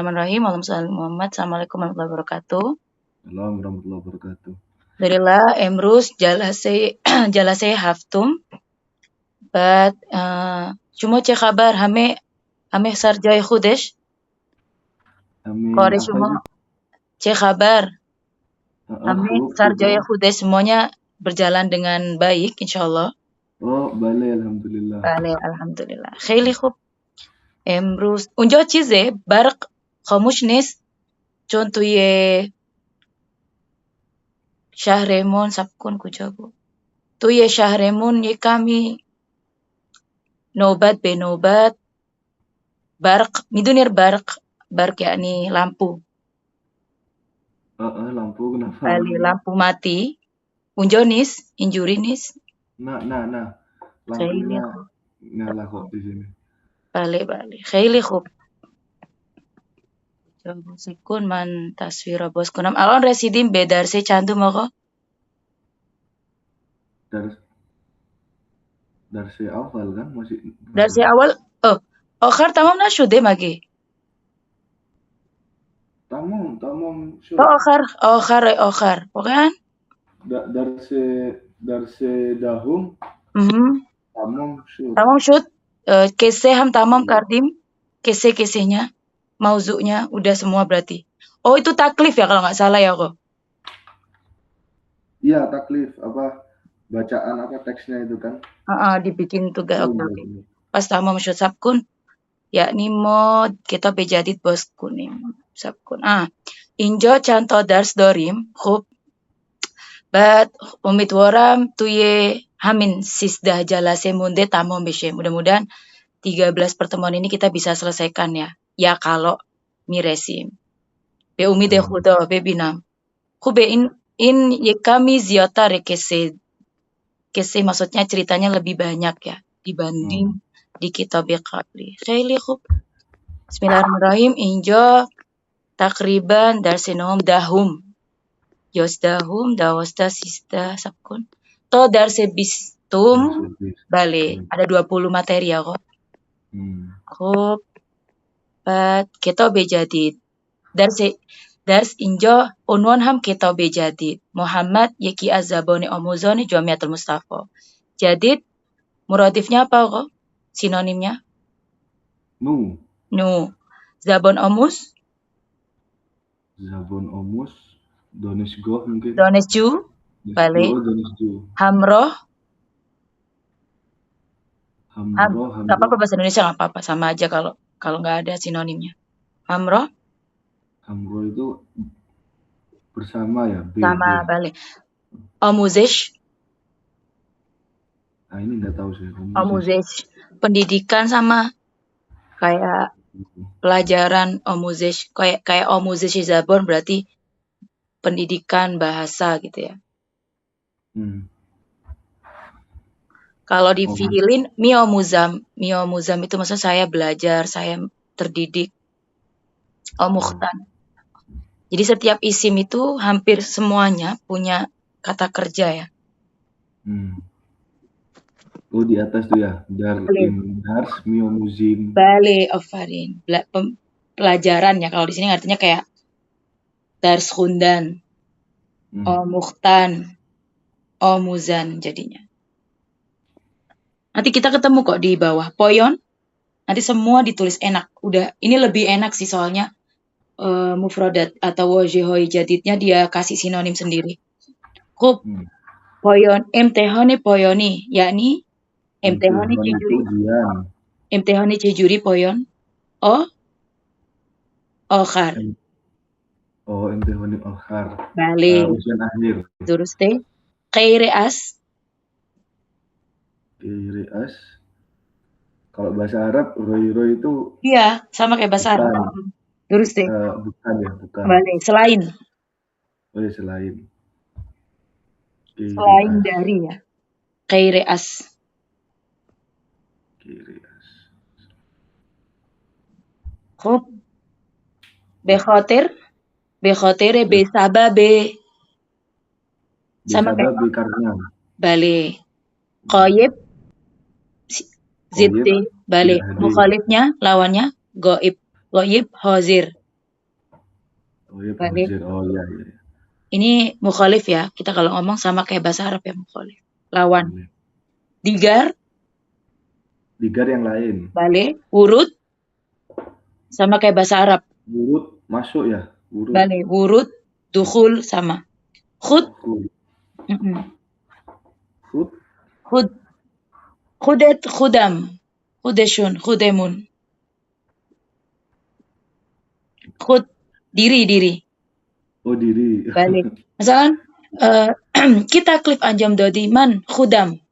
Bismillahirrahmanirrahim. Allahumma shalli ala Muhammad. Assalamualaikum warahmatullahi wabarakatuh. Assalamualaikum warahmatullahi wabarakatuh. Alhamdulillah, Emrus jalase haftum. But شما چه خبر؟ همه سر جای خودش؟ Amin. کار Apa شما itu? چه خبر؟ همه Khub, سر جای khub. خودش semuanya berjalan dengan baik insyaallah. Oh, bale, alhamdulillah. بله الحمدلله. خیلی خوب. امروز اونجا چیزه برق خاموش نیست چون توی شهرمون صبر کن کجا بود؟ توی شهرمون یه کمی نوبت به نوبت برق میدونی برق یعنی lampu. Lampu kenapa? Bali lampu mati. Unjo nis, injuri nis. Nah. خیلی Lampunya خوب. nyala kok di sini. بله خیلی خوب. سکون من تصویر را باز کنم. الان رسیدیم به درس چندم آقا؟ درس awal kan masih. درس اول آخر تمام نشده مگه؟ Tamam شد. تا آخر واقعا؟ درس dahum تمام شد. کیسه هم تمام کردیم. Kese-kesenya, mauzunya udah semua berarti. Oh itu taklif ya kalau nggak salah ya kok? Iya taklif bacaan teksnya itu kan? Dibikin tugas. Oke. Pas tamam syud sabkun. yakni mod kita bejadid bos kuning sabkun. Injo canto dars dorim khub bat umitwaram tuye hamin sisdah jalase munde tamam beshe. Mudah-mudahan 13 pertemuan ini kita bisa selesaikan ya. Ya kalau miresim. Be umide khuda be binam. Khube in ye kami ziyatare kese maksudnya ceritanya lebih banyak ya dibanding di kitab qabli. Khayli khub. Bismillahirrahmanirrahim. Injo takriban darsinom dahum. Dahum dawasta sista sabkun. To darse bistum bale. Ada 20 materi ya kok. Khub. Bat kita bejadid. Dars injo unwan ham kita bejadid. Muhammad yaki azaboni omuzoni Jamiatul Mustafa. Jadid muradifnya apa kok? Sinonimnya? Nu. Zabon omus? Zabon omus. Donesgo mungkin. Donesju. Balik. Hamroh. Gak apa-apa bahasa Indonesia gak apa-apa. Sama aja kalau gak ada sinonimnya. Hamroh. Hamroh itu bersama ya. Sama balik. Omuzesh. Ini gak tahu sih. Omuzesh. Pendidikan sama kayak pelajaran omuzesh. Kayak omuzesh zabon berarti pendidikan bahasa gitu ya. Kalau difiilin miomuzam itu maksud saya belajar, saya terdidik. Mukhtan. Jadi setiap isim itu hampir semuanya punya kata kerja ya. Oh di atas tuh ya. Dars miomuzim. Bale afarin. Pelajaran ya. Kalau di sini artinya kayak dars khundan. Mukhtan. Muzan jadinya. Nanti kita ketemu kok di bawah. Poyon. Nanti semua ditulis enak. Udah, ini lebih enak sih soalnya mufradat atau wajihoi jadidnya dia kasih sinonim sendiri. Khub. Poyon. Imtihani poyoni. Yakni imtihani cijuri. Imtihani cijuri poyon. Okhar. Imtihani okhar. Balik. Ujian akhir. Duruste. Qaireas. Kalau bahasa Arab, roy itu. Iya, sama kayak bahasa Arab. Terus deh. Bukan. Balik. Selain. Selain. Selain dari ya. Qaireas. Khub. Bekhotir besababe. Sama kayak karena. Balik. Qoyib. Zidde. Balik. Mukhalifnya, lawannya goib. Goib, hozir. Oh iya Balik. Fawazir. Oh iya. Ini mukhalif ya. Kita kalau ngomong sama kayak bahasa Arab ya, mukhalif. Lawan. Boleh. Digar, Digar yang lain. balik. Wurud, sama kayak bahasa Arab. Wurud masuk ya. Wurud. Balik. Wurud, dukhul sama. Khud, Khud. khud, khudet, khudam, khudeshun, khudemun. Khud, diri. Oh diri. Balik. Misalkan kita klip anjam dodi man khudam,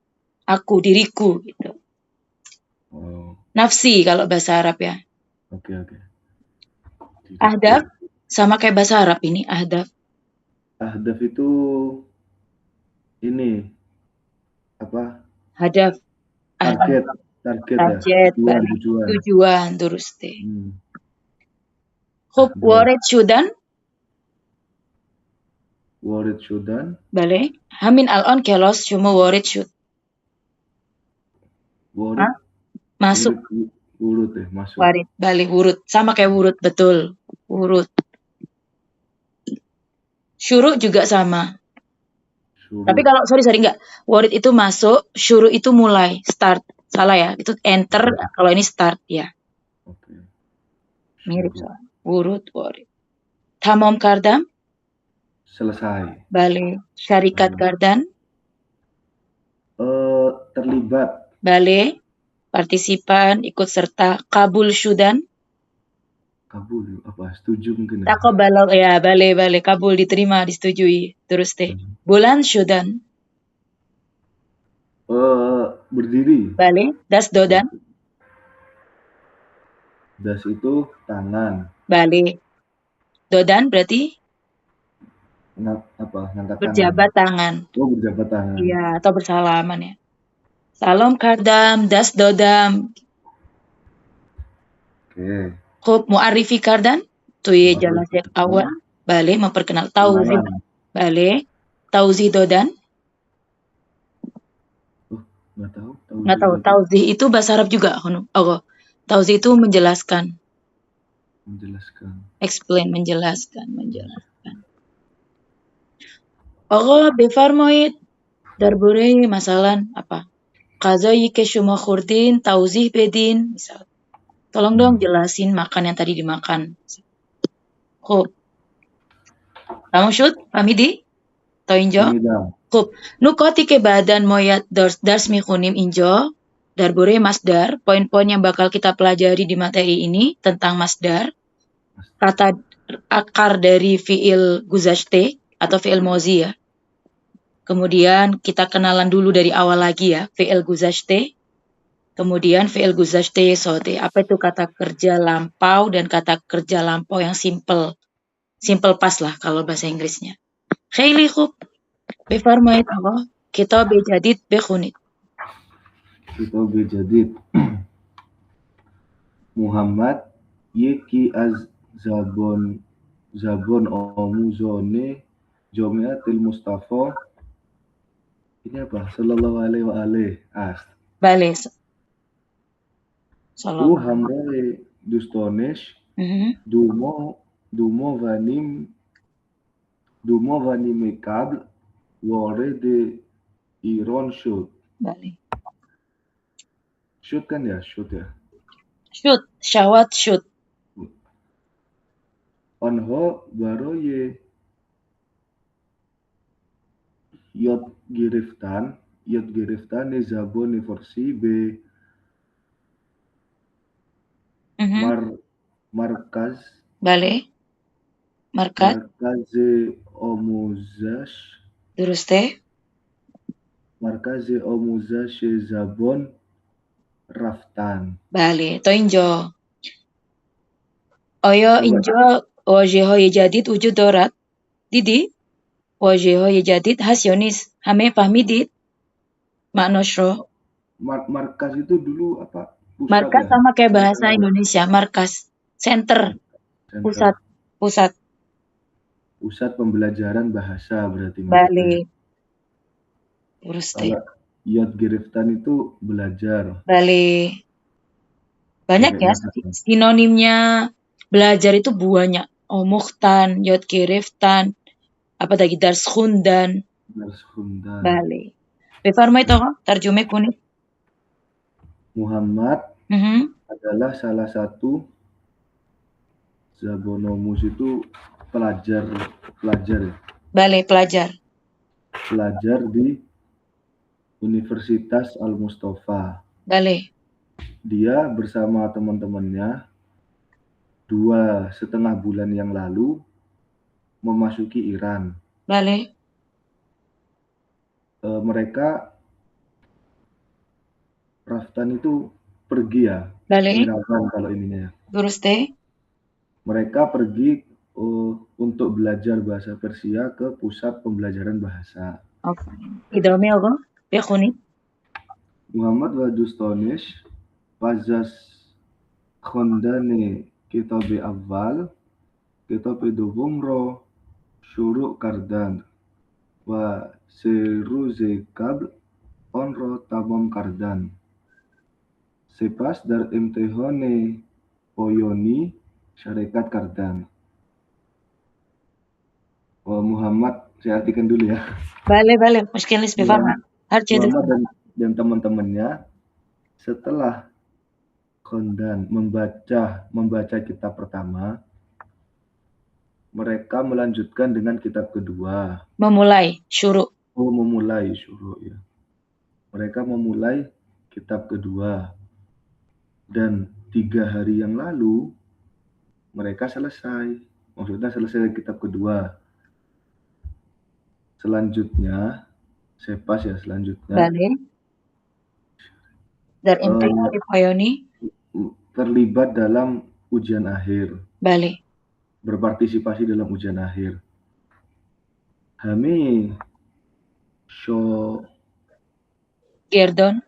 aku, diriku gitu. Oh. Nafsi kalau bahasa Arab ya. Oke. Diriku. Ahdaf sama kayak bahasa Arab ini ahdaf. Ahdaf itu ini apa? Hadaf. Target ya. Tujuan terus deh. Khub Ahdaf. warid syudan. Bale. Hamin alon kelos cuma warid syud. Warid. Masuk. Wurud ya, masuk. Warid, balik wurud. Sama kayak wurud, betul. Wurud. Syuru juga sama. Syuru. Tapi kalau, sorry, enggak. Warid itu masuk, syuru itu mulai, start. Salah ya, itu enter, kalau ini start ya. Oke. Mirip soal. Wurud, warid. Tamam kardam. Selesai. Balik. Syarikat kardan. Terlibat. Balik. Partisipan, ikut serta. Kabul syudan. Kabul, apa? Setuju mungkin ya? Takobalo, ya, balik. Kabul diterima, disetujui. Terus deh. Bulan syudan. Berdiri. Balik. Das dodan. Das itu tangan. Balik. Dodan berarti? Ngangkat berjabat tangan. Oh, berjabat tangan. Iya, atau bersalaman ya. Salam kardam, das dodam. Oke. Khub mu'arifi kardan. Tuh ya jelas ya awal. Balik memperkenal tauzi. Balik. Tauzi dodan. Nggak tahu. Tauzi itu bahasa Arab juga. Oh, tauzi itu menjelaskan. Explain, menjelaskan. آقا بفرمایید درباره مثلا apa غذایی که شما خوردین توضیح بدین misal. Tolong dong jelasin makan yang tadi dimakan. Khub. Kamu shoot? Hamidi? To injo? Khub. Nukoti ke badan moyat dars mikhunim injo. Darbure masdar. Poin-poin yang bakal kita pelajari di materi ini tentang masdar. Kata akar dari fi'il guzashte atau fi'il mozi ya. Kemudian kita kenalan dulu dari awal lagi ya, fi'il guzashte. Kemudian fi'il guzashte sote. Apa itu kata kerja lampau dan kata kerja lampau yang simple. Simple past lah kalau bahasa Inggrisnya. Khayli khub. Befarmayit Allah. Kitab jadid bekhunit. Kitab jadid. Muhammad yeki az zabon omuzone Jomiatil Mustafa. Ini apa? Sallallahu alaihi wa alihi. Bales. U hamre dustonesh. Dumo vanim kabl ware de Iran shoot. Bale. Shoot kan ya? Shoot ya? Shoot. Syawat shoot. Onho baroye Yod giriftan zabon forsi be markaz. Bale. Markaz omuzash. Terus teh. Markaz omuzash zabon raftan. Bale. To injo. Oyo injo wajehoye jadid wujud dorat. Didi. Wajehoye jadid hasyonis. Hame pahmidit. Maknosro. Markas itu dulu apa? Pusat markas ya? Sama kayak bahasa Indonesia. Markas. Center. Pusat. Pusat pembelajaran bahasa berarti. Balik. Terus deh. Yod giriftan itu belajar. Balik. Banyak ya sinonimnya belajar itu banyak. Omukhtan, yod giriftan, apa tadi dars khundan. dars khundan. Bale. بفرمایید آقا ترجمه کنید. Muhammad adalah salah satu Zabonomus itu pelajar ya. Bale, pelajar. Pelajar di Universitas Al-Mustafa. Bale. Dia bersama teman-temannya 2,5 bulan yang lalu memasuki Iran. Bale. Mereka Raftan itu pergi ya. Bale. Irawan kalau ininya ya. Duruste. Mereka pergi untuk belajar bahasa Persia ke pusat pembelajaran bahasa. Oke. Idame آقا بخونید. Muhammad و دوستانش پس از خواندن کتاب اول کتاب دوم را شروع کردند و 3 روز قبل آن را تمام کردند. سپس در امتحان پایانی شرکت کردند. Muhammad, saya artikan dulu ya. Bale, muskilis بفرمایید. هر چیز Muhammad dan teman-temannya setelah khondan membaca kitab pertama, mereka melanjutkan dengan kitab kedua. Memulai, syuru. Memulai syuru ya. Mereka memulai kitab kedua. Dan 3 hari yang lalu mereka selesai. Maksudnya selesai kitab kedua. Selanjutnya, Bale. Dar imtihani payoni. Terlibat dalam ujian akhir. Bale. Berpartisipasi dalam ujian akhir. Hami Girdon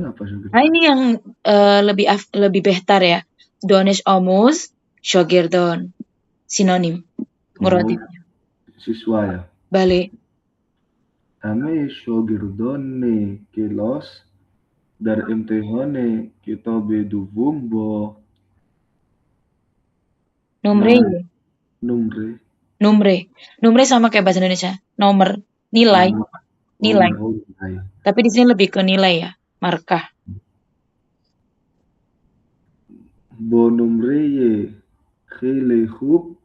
apa Shogirdon? Nah, ini yang lebih behtar ya. Donish omuz, Shogirdon. Sinonim. Muradifnya. Siswa ya. Bale. Hame Shogirdon ne kelas dar imtihane kitabe duvum bo. Numre sama kayak bahasa Indonesia. Nomor, nilai. Tapi di sini lebih ke nilai ya, markah. Bo numre ye khile khub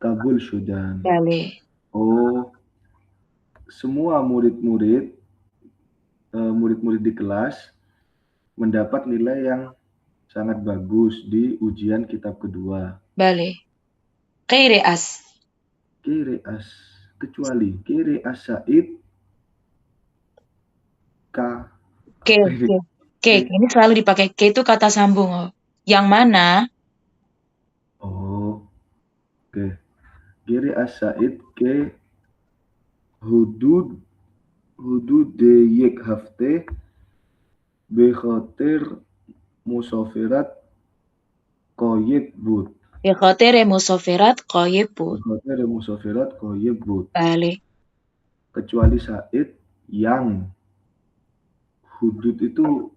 kabul shudan. Bale. Semua murid-murid di kelas mendapat nilai yang sangat bagus di ujian kitab kedua. Bale. Kiri as, kecuali kiri as Said K. Ini selalu dipakai. K itu kata sambung. Yang mana? Oke. Kiri as Said ke hudud de yek hafte bekhatir musafirat qayib bud. Bekhatir musafirat qayib bud. Bale. Kecuali Said yang hudud itu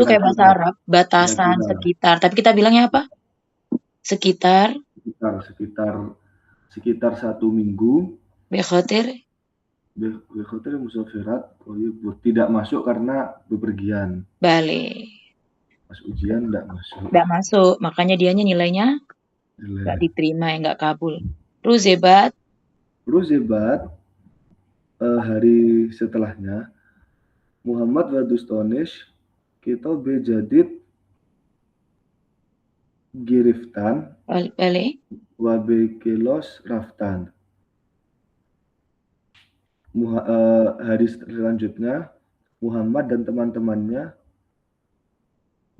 kayak bahasa Arab, batasan, sekitar. Tapi kita bilangnya apa? Sekitar 1 minggu. Bekhatir musafirat tidak masuk karena bepergian. Bale. Pas ujian enggak masuk. Makanya dianya nilainya enggak diterima, enggak kabul. Ruzebat hari setelahnya Muhammad wa Dustonish kita bejadid giriftan Bale. wa bekelos raftan. Hari selanjutnya Muhammad dan teman-temannya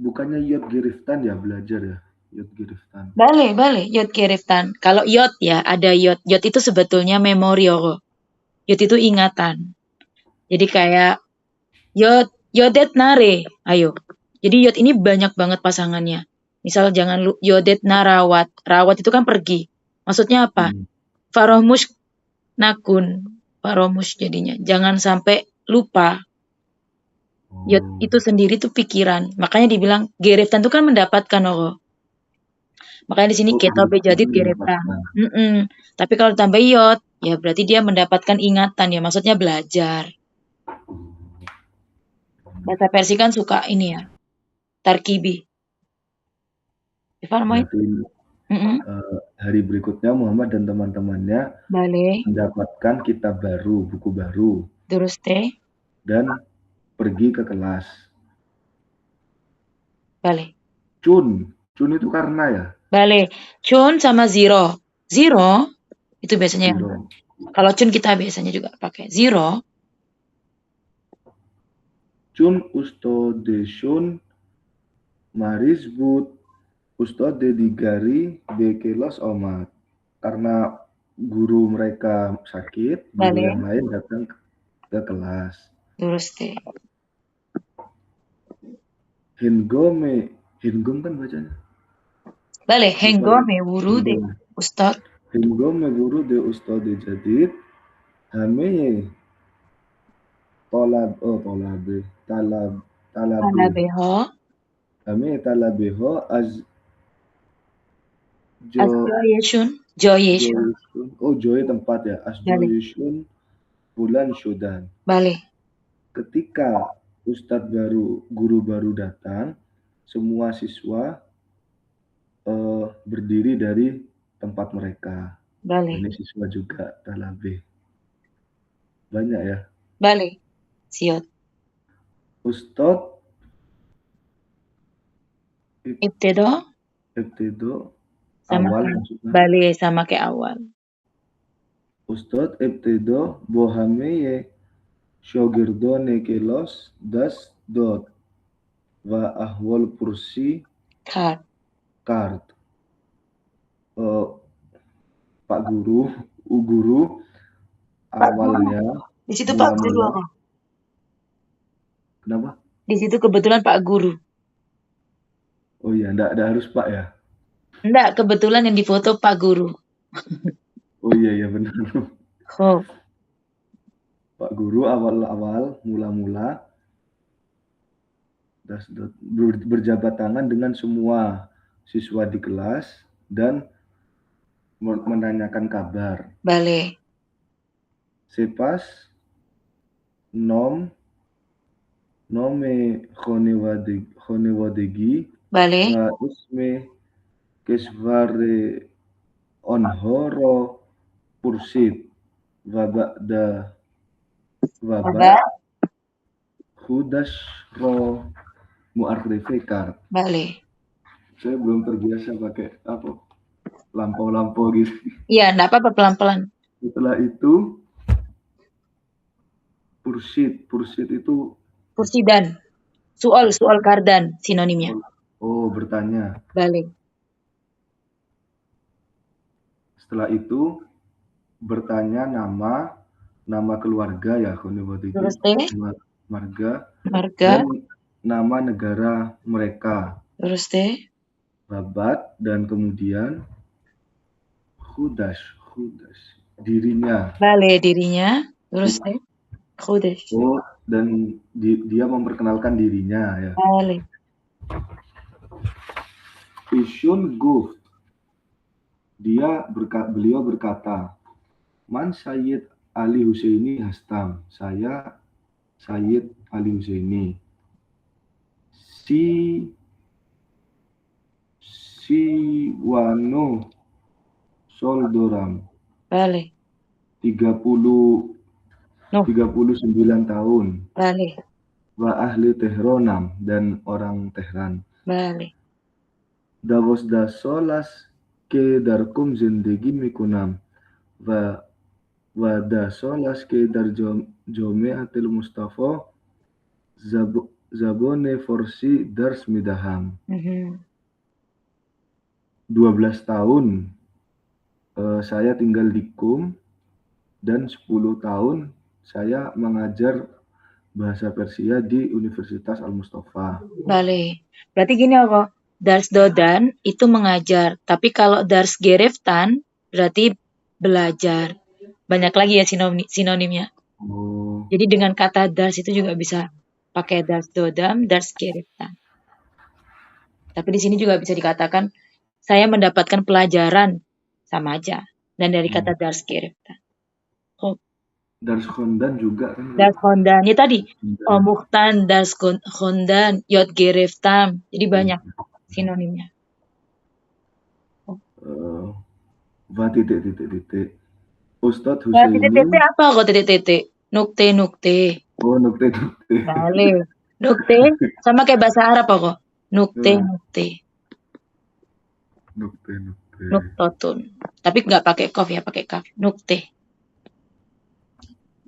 bukannya yod giriftan ya belajar ya. Yod giriftan. Bale, yod giriftan. Kalau yod ya, ada yod. Yod itu sebetulnya memori. Yod itu ingatan. Jadi kayak yodet nare. Ayo. Jadi yod ini banyak banget pasangannya. Misal jangan yodet narawat. Rawat itu kan pergi. Maksudnya apa? Faromush nakun. Faromush jadinya. Jangan sampai lupa. Yot Oh, itu sendiri tuh pikiran. Makanya dibilang gereftan itu kan mendapatkan oh. Makanya di sini oh kita itu bejadit gereftan. mendapatkan. Tapi kalau tambah yot, ya berarti dia mendapatkan ingatan ya, maksudnya belajar. Bahasa Persia kan suka ini ya, tarkibi. Ifan mau itu? Berarti Mm-mm. hari berikutnya Muhammad dan teman-temannya Balik, mendapatkan kitab baru, buku baru, terus teh, dan pergi ke kelas. balik. Cun itu karena ya, Balik. Chun sama zero. Zero itu biasanya yang zero. kalau chun kita biasanya juga pakai zero. Cun ustodeshun marisbut ustode digari bekelos omat. Karena guru mereka sakit, guru Balik, yang lain datang ke kelas. terus teh. Hingome, hingom kan bacanya. Balik. Lupa Henggo lagi. me wuru de Hingom. ustad Hingome guru de ustade jadid. Hame tolabe talabe alabeho kami talabeho az jo asjo yeshun. Jo yeshun. joysun joy tempat ya as Balik. joysun bulan syudan Balik. ketika guru baru datang semua siswa berdiri dari tempat mereka. Balik. Ini siswa juga talabe banyak ya. Balik. Siot. Ustad Ibtido ibtido sama awal kayak maksudnya. balik sama kayak awal. Ustad ibtido bohameye shogirdone kelos das dot va ahwal pursi Card. kart. Eh, Pak Guru, Guru Pak Guru. awalnya Di situ Pak Guru mula-mula apa? kenapa? Di situ kebetulan Pak Guru. Oh iya, enggak harus Pak ya. Enggak, kebetulan yang difoto Pak Guru. Oh iya benar. Oh, Pak Guru awal-awal mula-mula berjabat tangan dengan semua siswa di kelas dan menanyakan kabar. balik. Sepas nome khonewadegi Balik. va isme kesvare onhoro pursit va ba'da va Apa? hudash ro mu'arrifi kart. Balik. Saya belum terbiasa pakai apa lampau-lampau gitu. Iya, enggak apa-apa pelan-pelan. Setelah itu pursit itu Kursidan. Soal kardan sinonimnya. bertanya. Balik. Setelah itu bertanya nama keluarga ya Terus teh, marga marga. dan nama negara mereka. Terus teh, Babat dan kemudian hudash dirinya. balik dirinya. Terus teh, khudesh. Dan dia memperkenalkan dirinya ya. Balik. Ishun Guf. Beliau berkata, Man Sayyid Ali Husaini Hastam. Saya Sayyid Ali Husaini. Si Wano Soldoram. Balik. 39 tahun. Balik. Wa ahli Tehronam dan orang Tehran. Balik. Davos da solas ke darkum zindagi mikunam. Wa da solas ke dar Jomeatil Mustafa Zabone Forsi Dars Midaham. 12 tahun saya tinggal di Qum dan 10 tahun saya mengajar bahasa Persia di Universitas Al-Mustafa. Balik. Berarti gini kok. Dars dodan itu mengajar, tapi kalau dars gereftan berarti belajar. Banyak lagi ya sinonimnya. Oh. Jadi dengan kata dars itu juga bisa pakai dars dodam, dars gereftan. Tapi di sini juga bisa dikatakan saya mendapatkan pelajaran, sama aja. Dan dari kata dars gereftan. Dars Khondan juga kan? Dars Khondan. Ya tadi. Khondan. Mukhtan, dars Khondan, yod gereftan. Jadi banyak sinonimnya. Va titik. Ustadz Nah, Husaini. titik-titik apa kok titik-titik? Nukte. Oh, nukte. Boleh. Nukte sama kayak bahasa Arab kok. Nukte. Nukte. Nuktotun. Tapi nggak pakai kof ya, pakai kaf. Nukte.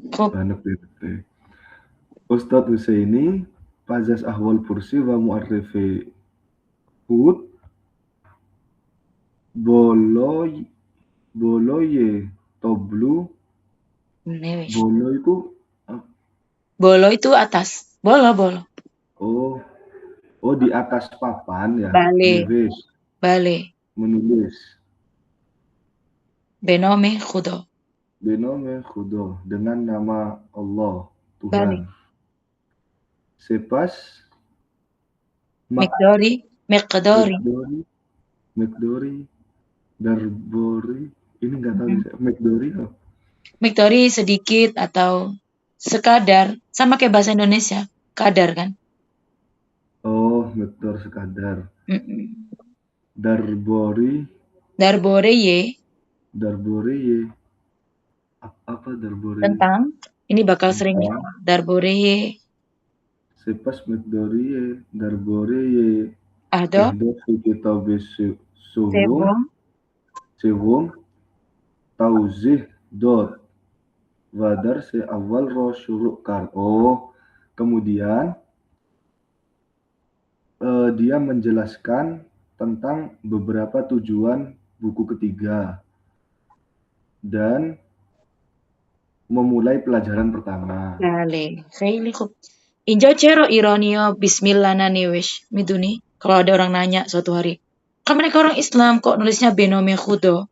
Nukte. Ustadz Husaini, Pazas Ahwal Pursi wa Mu'arrifi Hud Boloye Toblu. Bolo itu atas. Bolo. Oh, di atas papan ya. Bale. Menulis. Benome Khudo. Dengan nama Allah Tuhan. Sepas Mekdori. Darbori. Ini nggak tahu bisa. Mekdori. Mekdori sedikit atau sekadar, sama kayak bahasa Indonesia, kadar kan? Oh, mekdor sekadar. Darbori. Darboreye. Apa Darbori? Tentang, ini bakal sering ya. Darboreye. Sepas Mekdoriye. Darboreye. Ado. Kita Sewong. Tauzih dot. Wadar se awal rosyurukkan. Oh, kemudian dia menjelaskan tentang beberapa tujuan buku ketiga dan memulai pelajaran pertama. Dale, Injo cero ironio bismillah naniwish miduni. Kalau ada orang nanya suatu hari, kan mereka orang Islam kok nulisnya benome Khudo.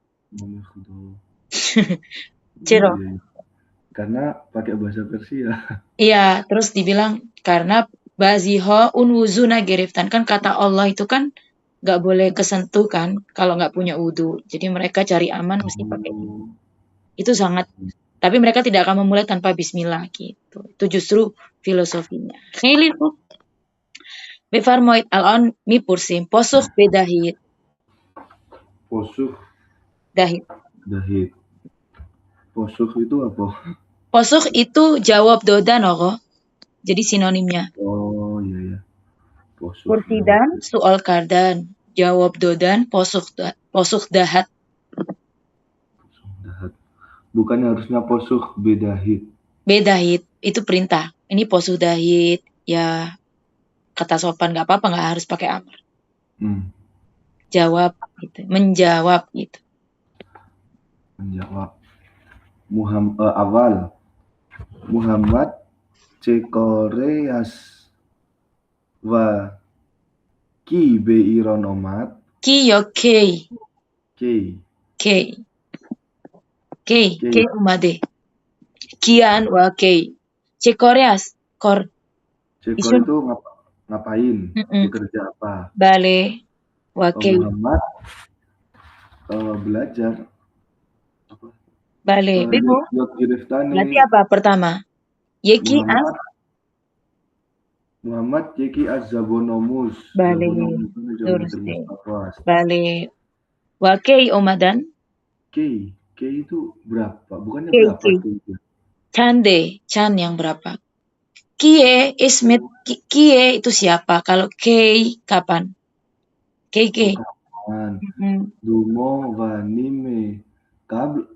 Cero. Karena pakai bahasa Persia. Iya, terus dibilang karena baziho unwuzuna geriftan, kan kata Allah itu kan nggak boleh kesentuh kan kalau nggak punya wudu. Jadi mereka cari aman mesti pakai itu sangat. Tapi mereka tidak akan memulai tanpa bismillah gitu. Itu justru filosofinya. Khilifu befarmoid alon mi pursim posuh bedahit. Posuh. Dahit. Posuh itu apa? Posuh itu jawab dodan loh. Jadi sinonimnya. Oh iya. Kursidan soal kardan. Jawab dodan posuh dahat. Bukan harusnya posuh bedahit. Bedahit itu perintah. Ini posuh dahit ya kata sopan nggak apa-apa, nggak harus pakai amar. Jawab gitu, menjawab gitu. Menjawab. Awal Muhammad Cekoreas wa ki beiron omat. Ki yo kei. Kei umade. Kian wa kei. Cekoreas kor. Cekor itu ngapain? Bekerja apa? Bale wa kei. Muhammad belajar. Bale. Bibu. Berarti apa pertama? Yeki Muhammad Yeki Az-Zabonomus. Bale. Bale. Wa kei omadan. Kei itu berapa? Bukannya berapa? Chan yang berapa? Kie ismet. Kie itu siapa? Kalau kei kapan? Kei. Kapan? Dumo vanime kabel.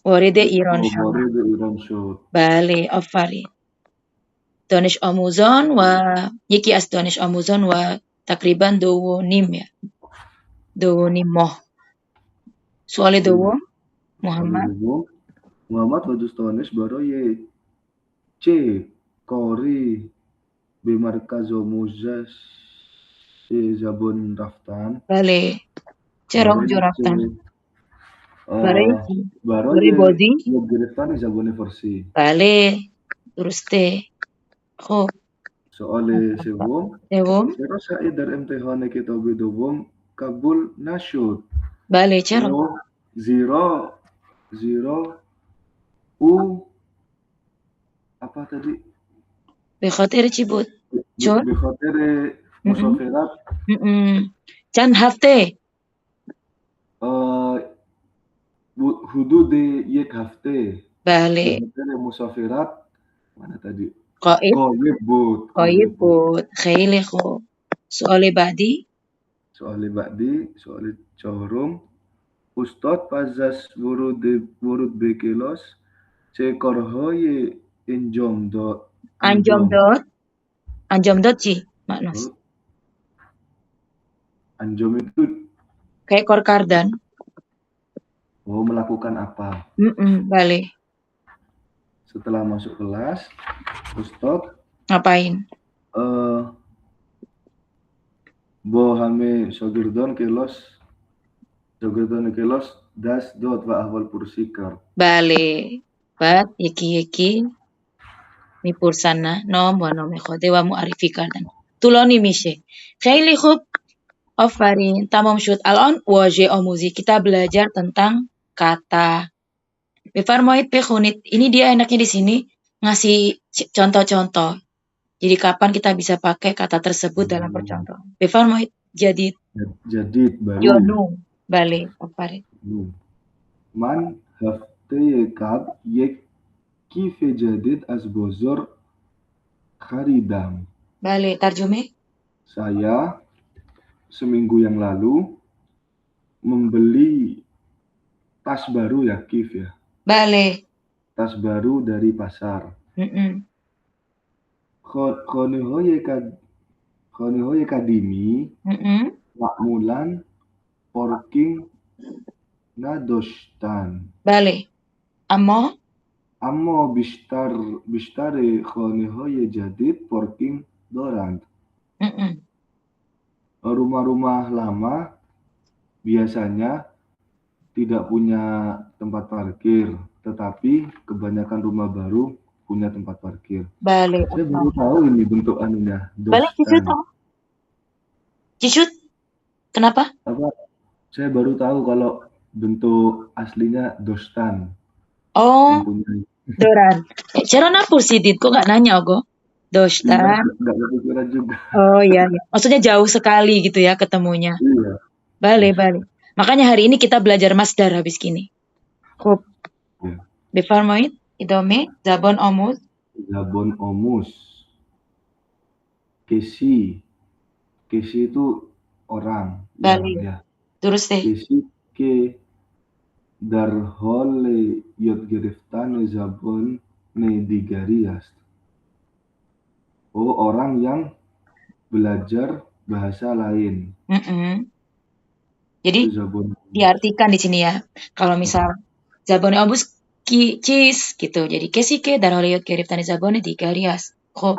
Waride iron shot. Bale ofari. Donish omuzon wa yeki as donish omuzon wa takriban dowo nim ya. Dowo nimoh. Soalnya dowo Muhammad wadus donish baro ye C kori bemarkazo muzas zabon raftan. Bale. Cerong jo raftan. Baro ye gereftan zabone versi. Bale. درسته. خب سوال سوم سوم چرا سعی در امتحان کتاب دوم قبول نشد؟ بله چرا؟ زیرا او apa tadi به خاطر چی بود؟ چون؟ به خاطر مسافرت چند هفته؟ حدود یک هفته. بله. به خاطر مسافرت mana tadi قایب بود. خیلی خوب. سوال بعدی. سوال چهارم استاد پس از ورود به کلاس چه کارهای انجام داد؟ انجام داد چی maknas? Anjom itu Kayak ekor kardan. melakukan apa? Balik. Setelah masuk kelas, Ustadz ngapain? Bohame Shogirdon kelos das dot wa ahwal pursikar. Bale. Bat yeki میپرسن نام و نام خوده و معرفی کردن. طولانی میشه. خیلی خوب. آفرین. تمام شد. الان واژه آموزی. Kita belajar tentang kata. Befarmoid bekhunit. Ini dia enaknya di sini ngasih contoh-contoh. Jadi kapan kita bisa pakai kata tersebut dalam percontohan. Befarmoid jadid baru. Yonu. Bale. Afarin. Man hafte kab yek kif jadid az bozor kharidam. Bale, tarjume. Saya seminggu yang lalu membeli tas baru ya, kif ya. Bale. Tas baru dari pasar. Khonihoye kadimi makmulan porking nadostan. Bale. Amma bishtare khonihoye jadid porking dorant. Rumah-rumah lama biasanya tidak punya tempat parkir, tetapi kebanyakan rumah baru punya tempat parkir. Bale. Saya baru tahu ini bentuk anunya. Bale, Cishut? Kenapa? Saya baru tahu kalau bentuk aslinya dostan. Oh, doran. Cara napur sidit, kok nggak nanya Ogo? Dostan. Nggak kepikiran juga. Oh iya. Maksudnya jauh sekali gitu ya ketemunya. Iya. Bale. Makanya hari ini kita belajar masdar habis gini. Khub. Ya. Befarmoid, idome, zabon omus. Kesi itu orang. Bale. Ya. Terus deh. Kesi ke darhole yod geriftane zabon ne digarias. Oh, orang yang belajar bahasa lain. Jadi diartikan di sini ya. Kalau misal zabone omus cis gitu. Jadi kesike darhole yod geriftane zabone digarias. Khub.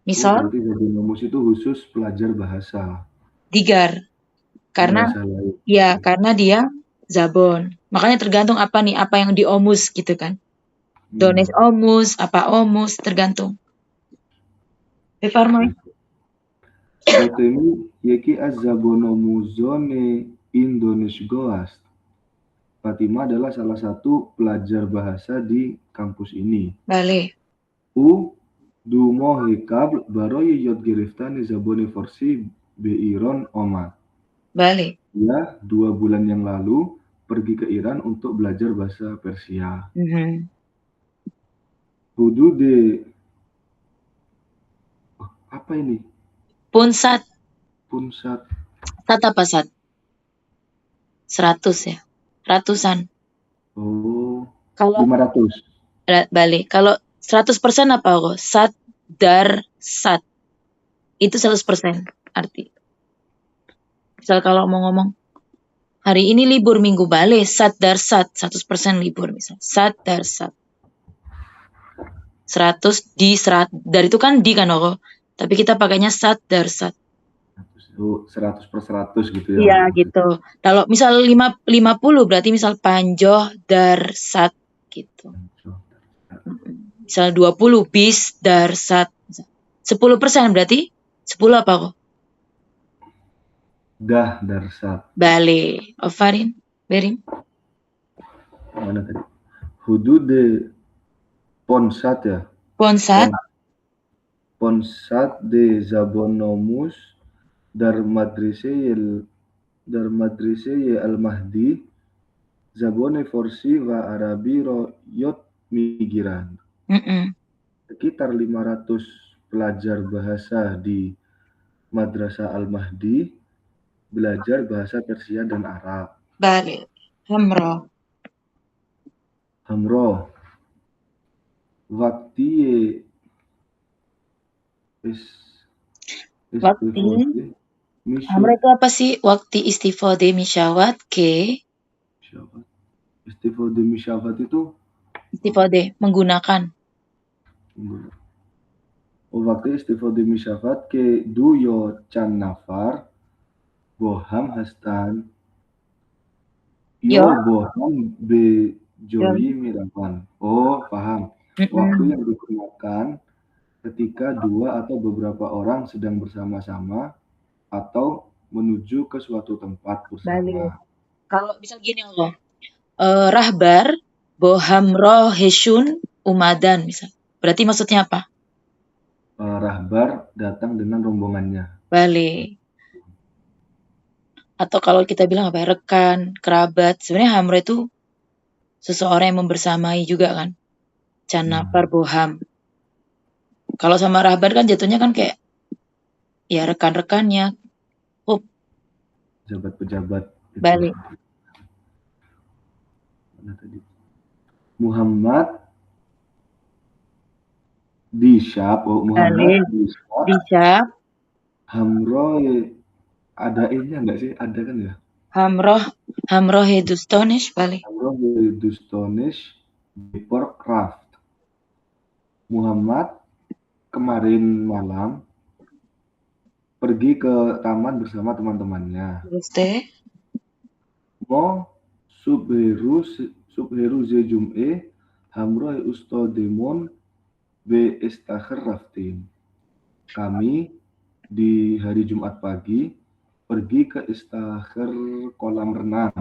Misal berarti zabon omus itu khusus pelajar bahasa. Digar. Karena ya, karena dia zabon. Makanya tergantung apa nih, apa yang diomus gitu kan. Dones omus, apa omus, tergantung. Befarmoy. Fatemi yeki azabonomuzone Indonesia Goast. Fatima adalah salah satu pelajar bahasa di kampus ini. Bale. Dumo hekab baroye yod geriftani zabone forsi beiron omat. Bale. Ya, 2 bulan yang lalu pergi ke Iran untuk belajar bahasa Persia. Hudude. Apa ini? Punsat. Sat apa sat? 100 ya. Ratusan. Oh. Kalau 500. Bale. Kalau 100% apa kok? Sat dar sat. Itu 100% arti. Misal kalau mau ngomong hari ini libur minggu, bale sat dar sat 100% libur misal. Sat dar sat. 100 di 100 dari itu kan di kan kok. Tapi kita pakainya sat dar sat. 100/100 gitu ya. Iya gitu. Kalau misal 50 berarti misal panjoh dar sat gitu. Misal 20 bis darsat 10% berarti 10 apa kok? Dah darsat. Bale. Ofarin. Berim. Mana tadi? Hudud Ponsat ya. Ponsat. Ponsat de Zabonomus dar Madrise al-Mahdi Zabone Forsi wa Arabi Royot Migiran. Sekitar 500 pelajar bahasa di Madrasah Al-Mahdi belajar bahasa Persia dan Arab. Bale. Hamro. Waktu Waktu. Hamro itu apa sih? Waktu istifade misyawat ke. Istifade misyawat itu Istifade menggunakan. Waktu istifade misyawat ke duyo can nafar boham hastan yo boham be joyi mirawan. Oh, paham. Waktu yang digunakan ketika dua atau beberapa orang sedang bersama-sama atau menuju ke suatu tempat bersama. Kalau misal gini Allah, rahbar boham roh heshun umadan misal. Berarti maksudnya apa? Rahbar datang dengan rombongannya. Balik. Atau kalau kita bilang apa? Rekan, kerabat. Sebenarnya hamro itu seseorang yang membersamai juga kan. Canapar boham. Kalau sama rahbar kan jatuhnya kan kayak ya rekan-rekannya. Pejabat-pejabat. Balik. Muhammad Dishab. Muhammad Dishab. Hamro ada ini enggak sih? Ada kan ya? Hamroh hedustonish balik. Hamroh hedustonish Craft. Muhammad kemarin malam pergi ke taman bersama teman-temannya. Mo subheru ze jum'e hamroh ustodemon be istakhir raftin. Kami di hari Jumat pagi pergi ke istakhir kolam renang.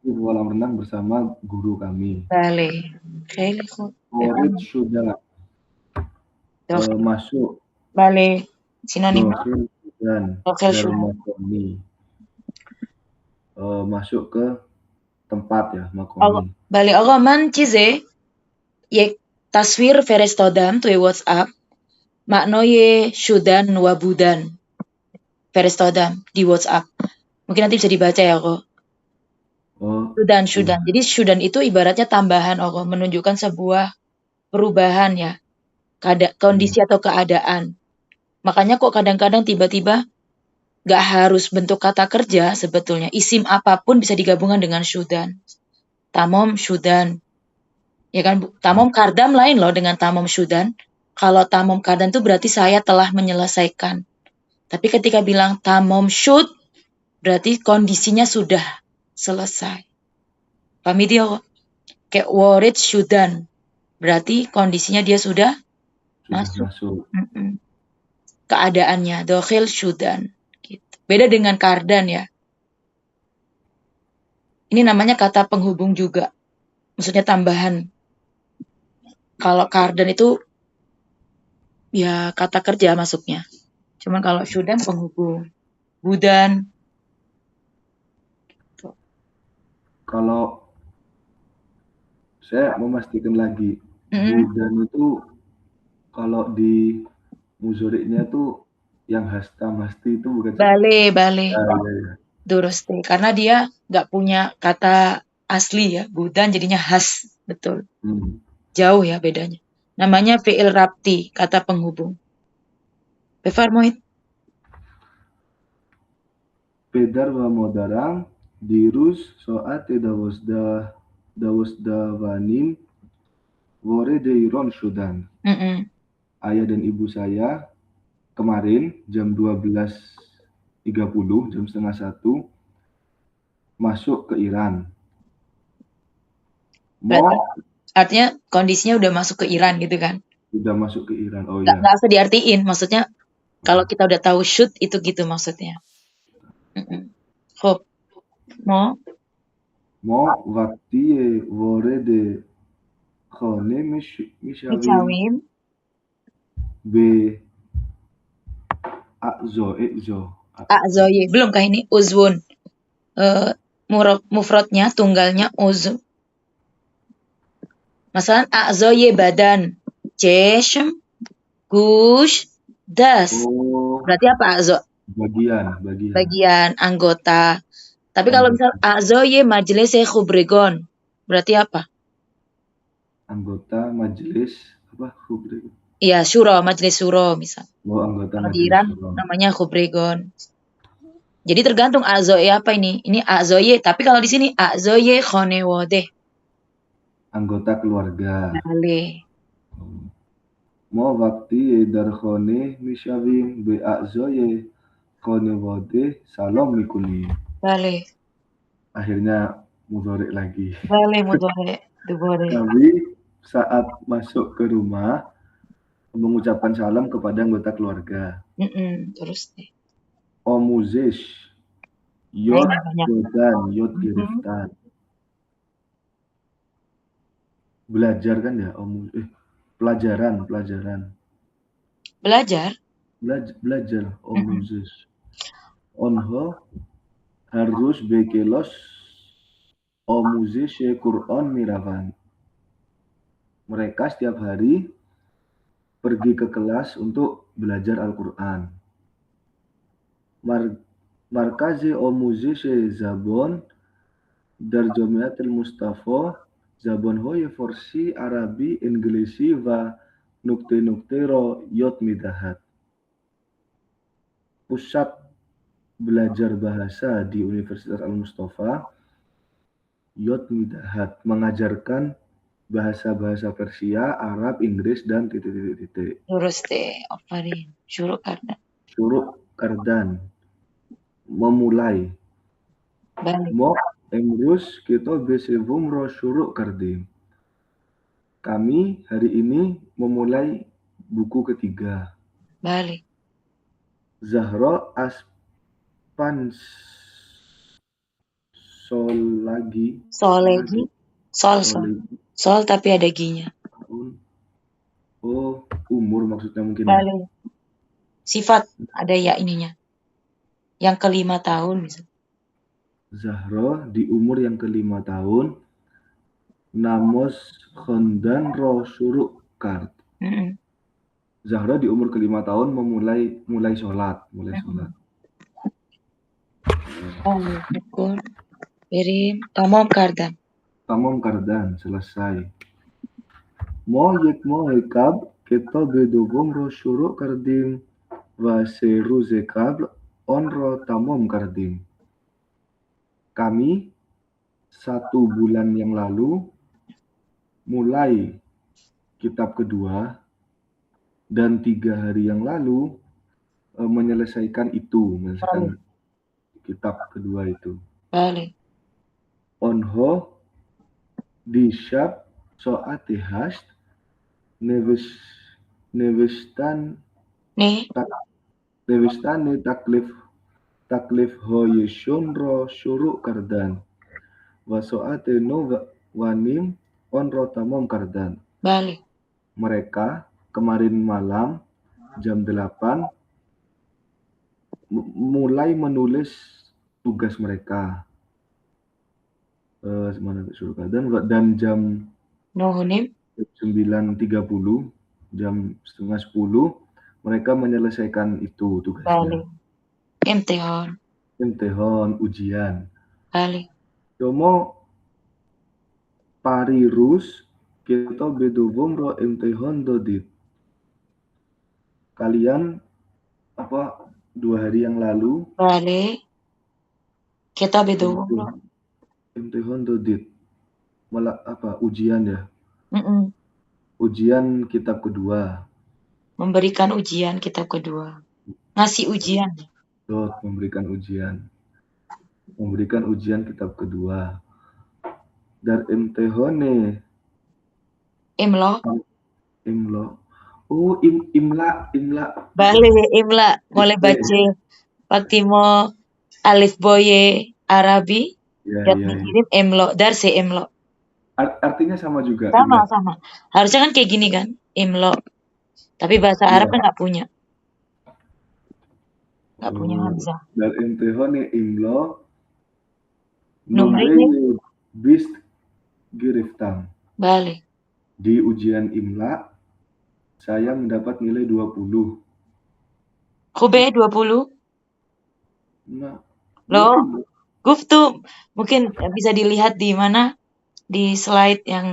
Kolam renang bersama guru kami. Bale. Murid sudah masuk. Bale. Sinonim. Dan makomi. Masuk ke tempat ya makomi. Bale Allah man cize yek taswir ferestodam tu WhatsApp maknoye syudan wabudan ferestodam di WhatsApp. Mungkin nanti bisa dibaca ya kok. Syudan. Jadi syudan itu ibaratnya tambahan menunjukkan sebuah perubahan ya. Kondisi atau keadaan. Makanya kok kadang-kadang tiba-tiba gak harus bentuk kata kerja sebetulnya. Isim apapun bisa digabungkan dengan syudan. Tamom syudan. Ya kan, tamom kardam lain loh dengan tamom syudan. Kalau tamom kardam itu berarti saya telah menyelesaikan. Tapi ketika bilang tamom syud, berarti kondisinya sudah selesai. Paham dia kok? Kayak warid syudan. Berarti kondisinya dia sudah masuk. Keadaannya. Dokhil syudan. Gitu. Beda dengan kardan ya. Ini namanya kata penghubung juga. Maksudnya tambahan. Kalau kardan itu ya kata kerja masuknya. Cuman kalau syudan penghubung. Budan. Kalau saya memastikan lagi, budan itu kalau di muzoriknya tuh yang hasta masti itu bukan? Bale. Ya. Duruste. Karena dia nggak punya kata asli ya. Budan jadinya has. Betul. Jauh ya bedanya. Namanya fi'il rapti, kata penghubung. Befarmoid. Pedar wa modarang dirus soate dawasdawanin wore deiron sudan. Ayah dan ibu saya kemarin jam 12.30, jam 12:30 masuk ke Iran. Artinya kondisinya udah masuk ke Iran gitu kan. Udah masuk ke Iran. Oh Nggak ya. nggak usah diartiin, maksudnya kalau kita udah tahu shoot itu gitu maksudnya. Hop, mau Mo waktiye vorede khone mishawim Micawim, be azo ezo. Akzoye. Belum kah ini? Uzwun. Mufradnya, tunggalnya uzw. Masalah Akzoye badan. Jeshem, gush, das. Oh, Berarti apa Akzo? bagian. Bagian, anggota. Tapi kalau misal Anggota, Akzoye majelis khubregon. Berarti apa? anggota majelis apa? Khubri. Iya, syuro, majelis syuro misal. Oh, anggota Kalau di majelis Iran syuro. namanya khubregon. Jadi tergantung Akzoye apa ini. Ini Akzoye, tapi kalau di sini Akzoye khonewode. Anggota keluarga. Boleh. Mo wakti dar khone mishawim be azoye khone wode salam mikuli. Boleh. Akhirnya mudhari lagi. Boleh, mudhari. Itu boleh. Kami saat masuk ke rumah mengucapkan salam kepada anggota keluarga. Terus deh. Omuzesh, Nah, Yod ini banyak. Yodan, Yod Giriftan. Belajar kan ya? Pelajaran. Belajar. Belajar Omuzesh. Onho harus bekelos Omuzesh Quran miravan. Mereka setiap hari pergi ke kelas untuk belajar Al-Quran. Markazi Omuzesh Zabon در جامعه المصطفى زبانهای فارسی، عربی، انگلیسی و نکته را یاد می‌دهد. Pusat belajar bahasa di Universitas Al-Mustafa Yod Midahat mengajarkan bahasa-bahasa Persia, Arab, Inggris, dan titik-titik. Terus deh. Afarin. Syuruk karena. Syuruk Kardan memulai. Balik. Mo Emrus kita besevum ro syuruk kardim. Kami hari ini memulai buku ketiga. Balik. Zahra Aspan Solagi. Sol tapi ada ginya. Oh, umur maksudnya mungkin Balik. Ya. Sifat ada ya ininya. Yang ke-5 tahun misalnya. Zahra di umur yang ke-5 tahun. Namos Khondan ro syuruk kard. Zahra di umur ke-5 tahun mulai sholat. Betul. Kirim. Tamam kardan. Selesai. Mo hekab kita bedogom ro syuruk kardim va seru zekab on ro tamam kardim. Kami 1 bulan yang lalu mulai kitab kedua dan 3 hari yang lalu menyelesaikan kitab kedua itu. Balik. Onho dishab soate hast nevestan taklif hoyeshon ro syuruk kardan wasoate no wanim on ro tamam kardan. Balik. Mereka kemarin malam jam 8 mulai menulis tugas mereka. Syuruk kardan dan jam 9.30 jam setengah 10 mereka menyelesaikan itu tugasnya. Imtihon ujian. Balik. Domo parirus kita bedovum ro imtihon dodit. Kalian 2 hari yang lalu Balik. Kita bedovum ro imtihon dodit. Ujian ya? Ujian kitab kedua. Memberikan ujian kitab kedua. Ngasih ujian. Memberikan ujian kitab kedua. Dar imtihone Imlo. Imlo. Oh, imla. Bale, imla. Mulai baca Waktimo Alif Boye Arabi. Ya, Yang ya, ya. dikirim Imlo. Darse Imlo. Artinya sama juga, Sama, imla. sama. Harusnya kan kayak gini kan. Imlo. Tapi bahasa Arab Iya. kan nggak punya. Nggak punya Oh, Hamzah. dan imtihane imlo Numre nomre ini bis giriftam. Bale. Di ujian imla saya mendapat nilai 20. Kube 20. Nah, Loh, 20. Guf tuh mungkin bisa dilihat di mana, di slide yang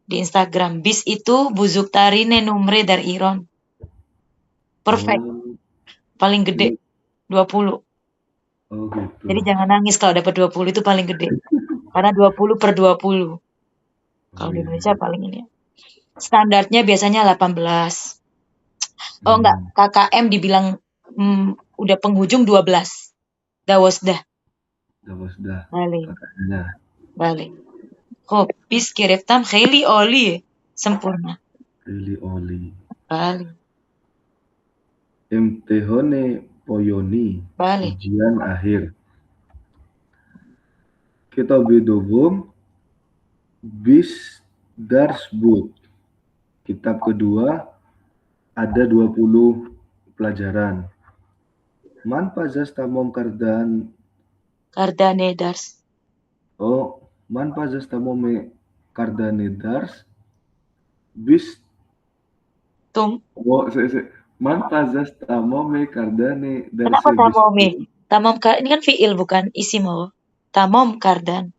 di Instagram. Bis itu buzuk tarine numre dari Iron. Perfect. Oh, Paling gede. ini 20. oh gitu. Jadi jangan nangis kalau dapat 20 itu paling gede. Karena 20/20. Oh Kalau di iya, Indonesia iya. paling ini. Standarnya biasanya 18. Oh enggak, Hmm, KKM dibilang udah penghujung 12. Dawas dah. dah Balik, kakaknya. balik. Kok bis kireftam kheli oli sempurna. Pilih oli. Balik, Imtihane poyoni. balik. Ujian akhir. Kita bedobom bis darsbut. Kitab kedua ada 20 pelajaran. Man pazas tamom kardan. Kardane dars. Oh, man pazas tamome kardane dars. Bis. Tum. Oh, man pazas tamome kardane Kenapa darse bis. tamome? Ini kan fiil bukan isim oh. Tamom kardan.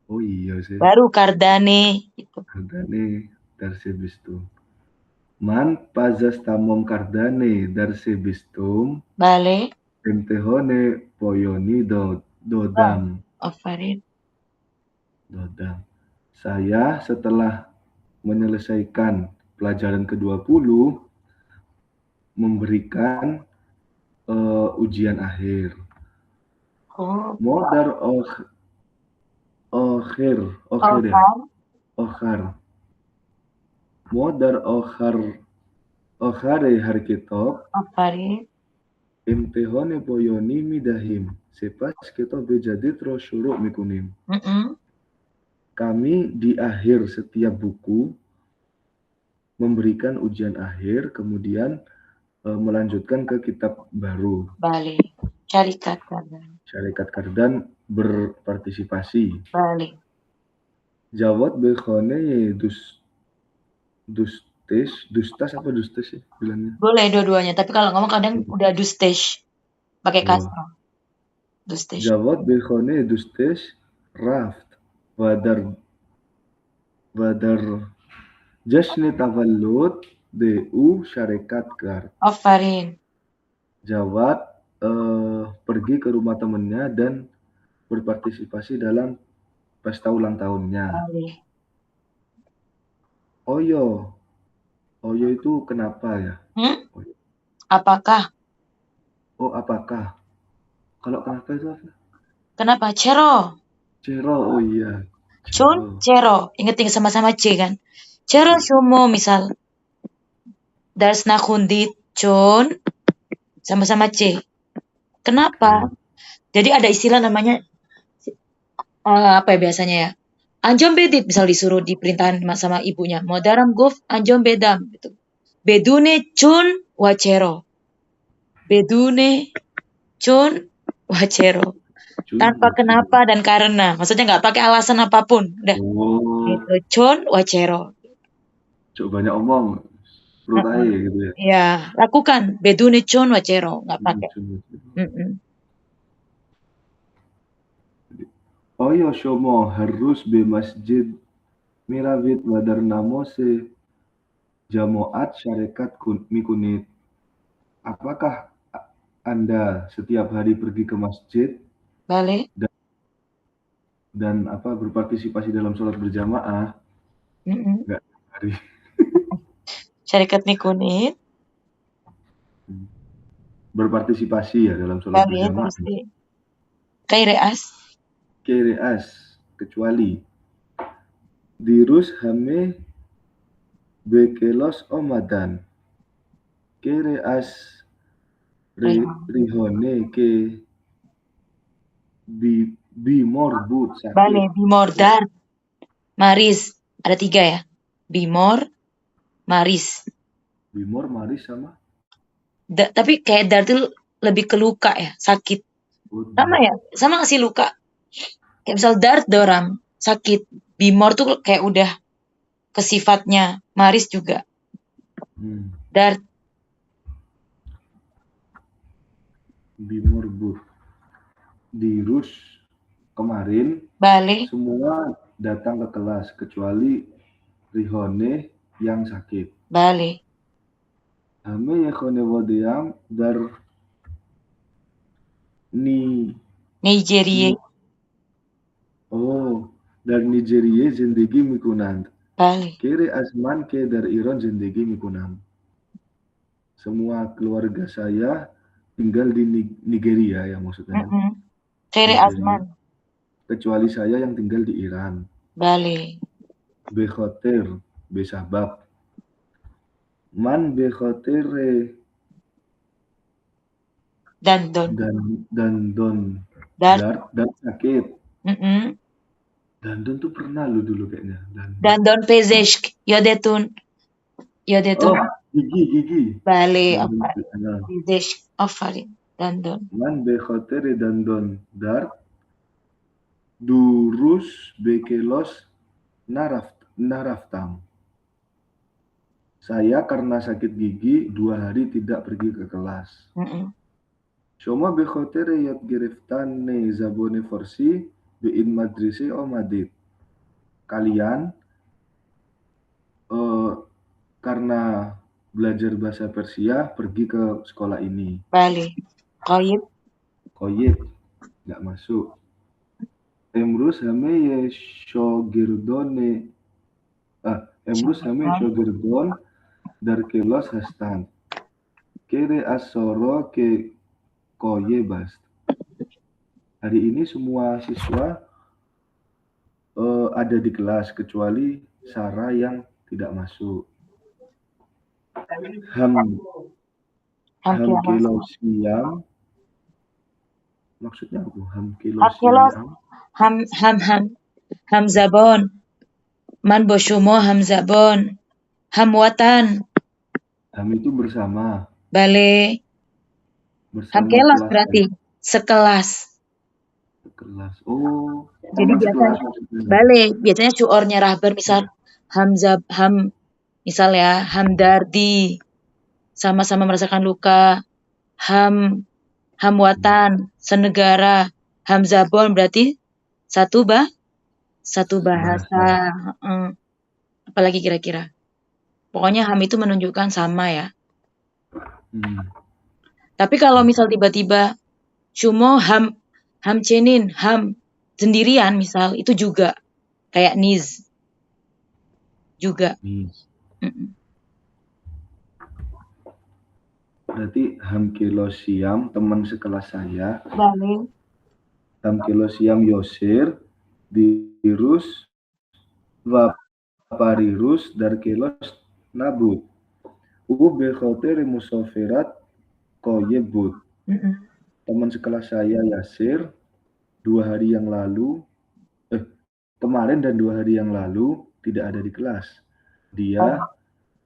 Oh iya sih. Baru kardane gitu. Kardane darse bistum. Man pazas tamom kardane darse bistum. Balik. Emtehone poyoni Oh, dodam. Farid. Dodam. Saya setelah menyelesaikan pelajaran ke-20 memberikan ujian akhir. Oh, Modar okhir ya. Alfar. Okhar. Modar okhare hari kitab. Farid. Imtihane poyoni midahim. Sepas kita bejadi terus syuruk mikunim. Kami di akhir setiap buku memberikan ujian akhir, kemudian melanjutkan ke kitab baru. Balik. Syarikat kardan. Syarikat Kardan berpartisipasi. Balik. Jawab bekhone dustas apa dustes ya bilangnya? Boleh dua-duanya, tapi kalau ngomong kadang udah dustesh. Pakai Oh. kasrah. Dustesh. Jawab bekhone dustes raft badar jasne tavallud DU Syarikat Kard. Farid. Jawab pergi ke rumah temannya dan berpartisipasi dalam pesta ulang tahunnya. Balik. Oyo itu kenapa ya? Apakah? Oh, apakah? Kalau kenapa itu apa? Kenapa? Cero. Cero, oh iya. Chun, cero. Ingat-ingat sama-sama C kan? Cero sumo misal. Darsna khundit, chun. Sama-sama C. Kenapa? Jadi ada istilah namanya apa ya biasanya ya? Anjom bedit misal disuruh diperintahan sama ibunya. Modaram guf anjom bedam gitu. Bedune chun wacero. Bedune chun wacero. Tanpa kenapa dan karena. Maksudnya nggak pakai alasan apapun. Udah. Gitu. Chun wacero. Coba banyak omong. Perut air gitu ya. Ya, lakukan. Bedune chun wacero. Nggak pakai. Oyo shomo harus be masjid miravit wadar namose jamoat syarikat mikunit. Apakah Anda setiap hari pergi ke masjid? Balik. Dan berpartisipasi dalam sholat berjamaah? Enggak hari. Syarikat mikunit. Berpartisipasi ya dalam sholat berjamaah. Kaireas. Kecuali dirus hame bekelos omadan kere as rihone ke bimorbut sakit. Bale, bimor, dar, maris. Ada 3 ya. Bimor, maris. Bimor maris sama Tapi kayak dar tuh lebih ke luka ya, sakit. Sama ya, sama nggak sih luka? Kayak misal dar, doram, sakit. Bimor tuh kayak udah ke sifatnya. Maris juga. Dar, bimorbut. Dirus kemarin bale, semua datang ke kelas kecuali Rihone yang sakit. bale. Hame yekone vodeyam dar Nigeria, dar Nigeria zindagi mikunand. bale. Kere asman ke dar Iran zindagi mikunand. Semua keluarga saya tinggal di Nigeria ya maksudnya. Kere Nigeria. asman. Kecuali saya yang tinggal di Iran. Bale. Bekhoter, besabab. Man bekhoter Dandon. Dandon. Dar. Dan sakit. Mm-mm. Dandon tuh pernah lu dulu kayaknya. Dandon pezeşk. Yodetun. Oh, gigi. Bale. Dandon Apa? Pezeşk. Aferin. Dandon. Man bekhoter dandon dar. Durus bekelos naraftam. Saya karena sakit gigi 2 hari tidak pergi ke kelas. Shoma bekhoter yat gereftane zabone forsi bein madrise omadit. Kalian karena belajar bahasa Persia pergi ke sekolah ini. Bale. Koyib nggak masuk. Emrus hame ye shogirdone Emrus hame shogirdon dar kelos hastan. Kere asoro ke koyebast. Hari ini semua siswa ada di kelas kecuali Sarah yang tidak masuk. Hamkelosiam. Maksudnya apa? Hamkelosiam. Hamzabon. Man boshumo hamzabon. Hamwatan. Ham itu bersama. Bale. Hamkelas berarti sekelas. Oh. Jadi biasanya bale. Biasanya syuornya rahbar misal misal ya Hamdardi sama-sama merasakan luka. Hamwatan senegara. Hamzabon berarti satu bahasa. Apalagi kira-kira. Pokoknya ham itu menunjukkan sama ya. Tapi kalau misal tiba-tiba Shumo ham cenin, ham sendirian misal itu juga kayak niz juga. Berarti Hamkelosiam teman sekelas saya. Bale. Hamkelosiam Yosir dirus vaparirus darkelos nabut. Bekhoter musoferat koyebut. Teman sekelas saya Yasir 2 hari yang lalu kemarin dan 2 hari yang lalu tidak ada di kelas. Dia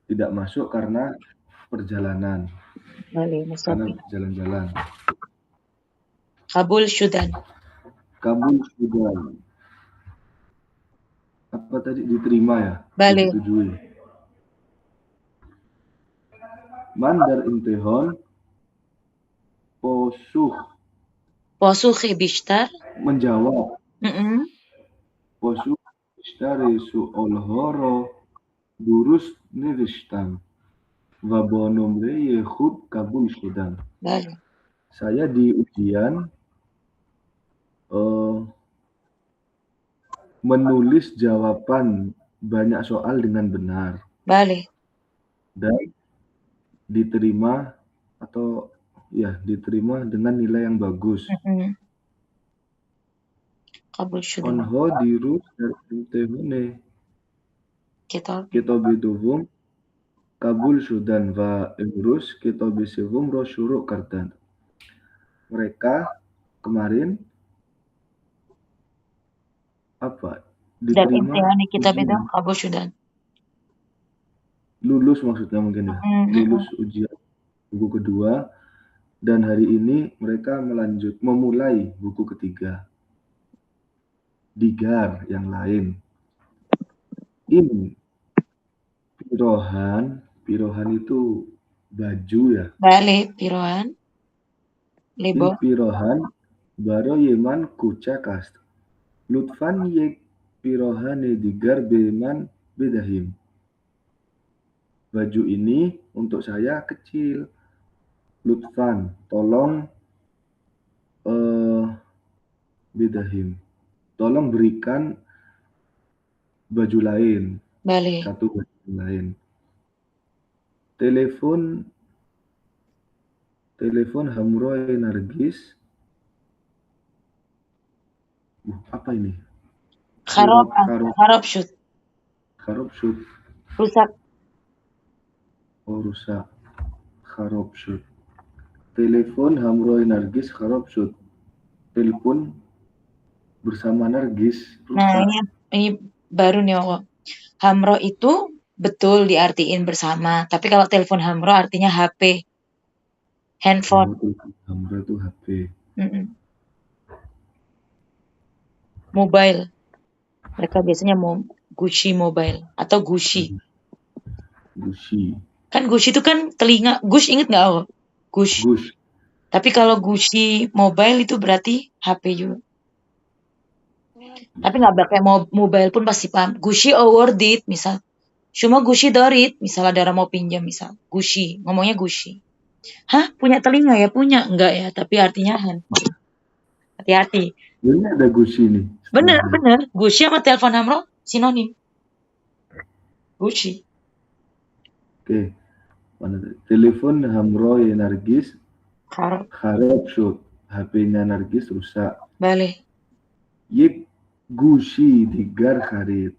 tidak masuk karena perjalanan. Karena jalan-jalan. Kabul Sudan. Apa tadi diterima ya? Bale. Disetujui. Mandar intehon Posuh bishtar. Menjawab. Posuh bishtar su'ol horo durus nevishtam. Vabonomre yehud Kabul Sudan. Bale. Saya di ujian menulis jawaban banyak soal dengan benar. Bale. Dan diterima dengan nilai yang bagus. Kabul Sudan. Onho dirus dari intehone. Kita bedovum Kabul Sudan wa Emrus kita bisewum ro syuruk kardan. Mereka kemarin apa? Dan Diterima imtihani kitab itu ujian. Kabul Sudan. Lulus maksudnya mungkin ya. Lulus ujian buku kedua dan hari ini mereka memulai buku ketiga. Digar yang lain. Ini pirohan itu baju ya. Balik pirohan. Libo. Pirohan baro yeman kuca kast. Lutfan yek pirohane digar beman bedahim. Baju ini untuk saya kecil. Lutfan, tolong bedahim. Tolong berikan baju lain. Balik. Satu baju lain. Telepon Hamroy Nargis. Apa ini? Kharab shoot. Rusak. Oh, rusak. Kharab shoot. Telepon Hamroy Nargis kharab shoot. Telepon bersama Nargis rusak. Nah, ini baru nih kok. Hamro itu betul diartiin bersama, tapi kalau telepon Hamro artinya HP. Handphone. Hamro itu HP. Mobile. Mereka biasanya Gucci mobile atau Gucci. Gucci. Kan Gucci itu kan telinga. Gush inget nggak lo? Gush. Tapi kalau Gucci mobile itu berarti HP juga. Tapi nggak pakai mobile pun pasti paham. Gucci award it misal. Cuma Gucci dorit misal ada orang mau pinjam misal. Gucci ngomongnya Gucci. Hah, punya telinga ya? Punya. Enggak ya, tapi artinya handphone. Hati-hati. Ini ada Gucci nih. Bener. Gucci sama telepon Hamro sinonim. Gucci. Oke. Telepon Hamro Nargis kharab shoot. HP-nya Nargis rusak. Balik. Yek Gucci digar kharit.